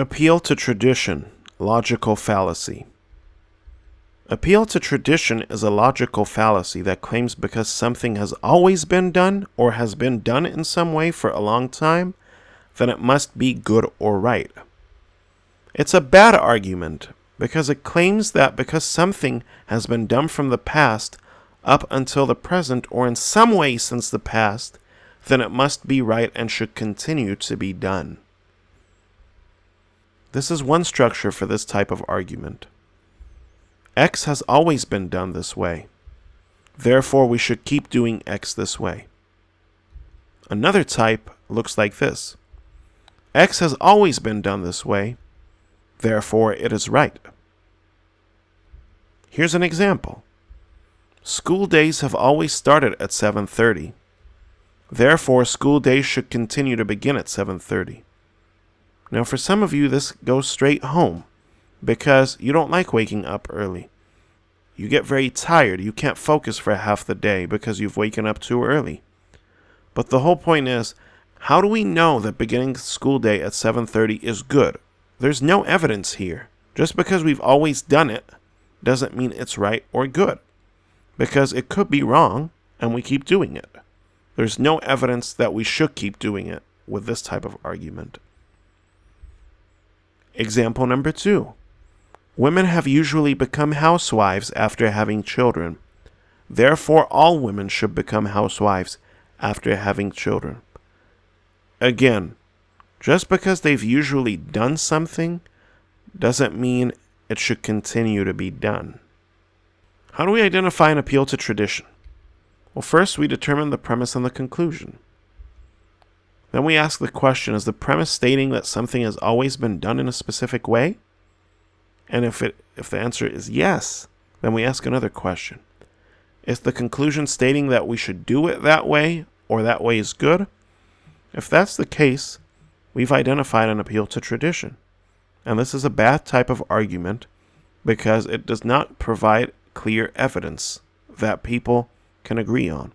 Appeal to tradition, logical fallacy. Appeal to tradition is a logical fallacy that claims because something has always been done or has been done in some way for a long time, then it must be good or right. It's a bad argument because it claims that because something has been done from the past up until the present or in some way since the past, then it must be right and should continue to be done. This is one structure for this type of argument. X has always been done this way. Therefore, we should keep doing X this way. Another type looks like this. X has always been done this way. Therefore, it is right. Here's an example. School days have always started at 7:30. Therefore, school days should continue to begin at 7:30. Now, for some of you, this goes straight home because you don't like waking up early. You get very tired. You can't focus for half the day because you've waken up too early. But the whole point is, how do we know that beginning school day at 7:30 is good? There's no evidence here. Just because we've always done it doesn't mean it's right or good, because it could be wrong and we keep doing it. There's no evidence that we should keep doing it with this type of argument. Example number 2. Women have usually become housewives after having children. Therefore, all women should become housewives after having children. Again, just because they've usually done something doesn't mean it should continue to be done. How do we identify an appeal to tradition? Well, first we determine the premise and the conclusion. Then we ask the question, is the premise stating that something has always been done in a specific way? And if the answer is yes, then we ask another question. Is the conclusion stating that we should do it that way or that way is good? If that's the case, we've identified an appeal to tradition. And this is a bad type of argument because it does not provide clear evidence that people can agree on.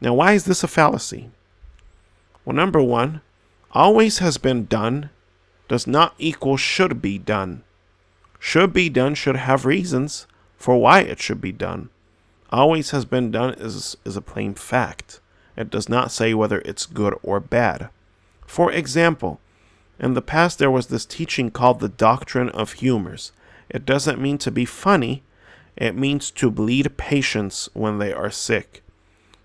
Now, why is this a fallacy? Well, number 1, always has been done does not equal should be done. Should be done should have reasons for why it should be done. Always has been done is a plain fact. It does not say whether it's good or bad. For example, in the past there was this teaching called the doctrine of humors. It doesn't mean to be funny. It means to bleed patients when they are sick.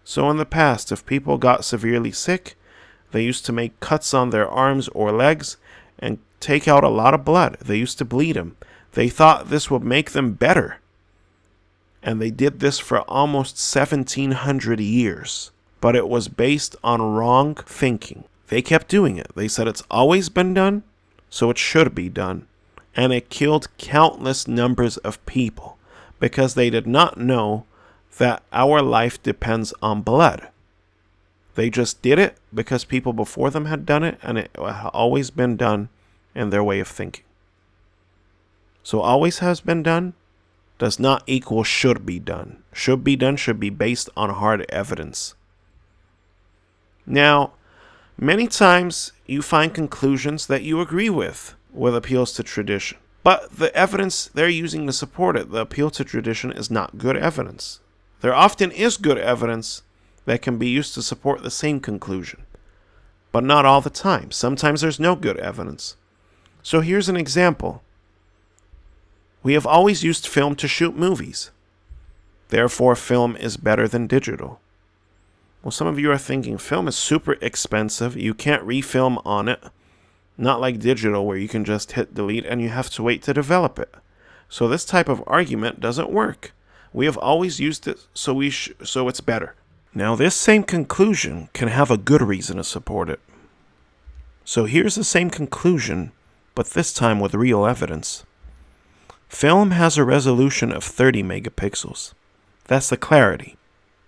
So in the past, if people got severely sick, they used to make cuts on their arms or legs and take out a lot of blood. They used to bleed them. They thought this would make them better. And they did this for almost 1700 years. But it was based on wrong thinking. They kept doing it. They said it's always been done, so it should be done. And it killed countless numbers of people because they did not know that our life depends on blood. They just did it because people before them had done it, and it had always been done in their way of thinking. So always has been done does not equal should be done. Should be done should be based on hard evidence. Now, many times you find conclusions that you agree with appeals to tradition. But the evidence they're using to support it, the appeal to tradition, is not good evidence. There often is good evidence that can be used to support the same conclusion, but not all the time. Sometimes there's no good evidence. So here's an example. We have always used film to shoot movies. Therefore, film is better than digital. Well, some of you are thinking film is super expensive. You can't refilm on it. Not like digital where you can just hit delete and you have to wait to develop it. So this type of argument doesn't work. We have always used it, so it's better. Now, this same conclusion can have a good reason to support it. So here's the same conclusion, but this time with real evidence. Film has a resolution of 30 megapixels. That's the clarity.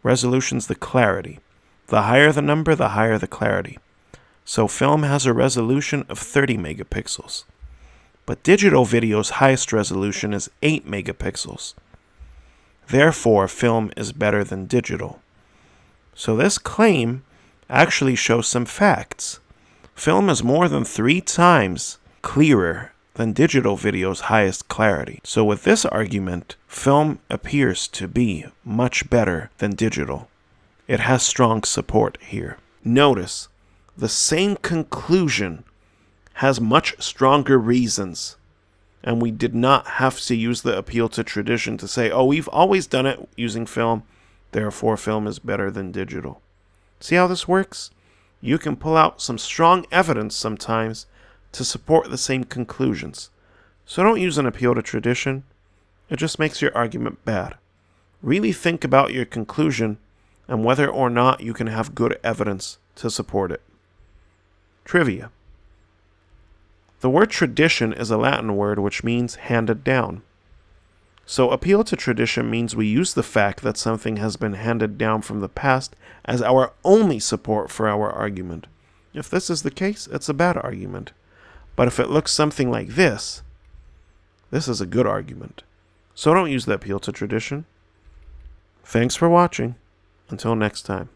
Resolution's the clarity. The higher the number, the higher the clarity. So film has a resolution of 30 megapixels. But digital video's highest resolution is 8 megapixels. Therefore, film is better than digital. So this claim actually shows some facts. Film is more than 3 times clearer than digital video's highest clarity. So with this argument, film appears to be much better than digital. It has strong support here. Notice, the same conclusion has much stronger reasons, and we did not have to use the appeal to tradition to say, oh, we've always done it using film, therefore film is better than digital. See how this works? You can pull out some strong evidence sometimes to support the same conclusions. So don't use an appeal to tradition. It just makes your argument bad. Really think about your conclusion and whether or not you can have good evidence to support it. Trivia. The word tradition is a Latin word which means handed down. So appeal to tradition means we use the fact that something has been handed down from the past as our only support for our argument. If this is the case, it's a bad argument. But if it looks something like this is a good argument. So don't use the appeal to tradition. Thanks for watching. Until next time.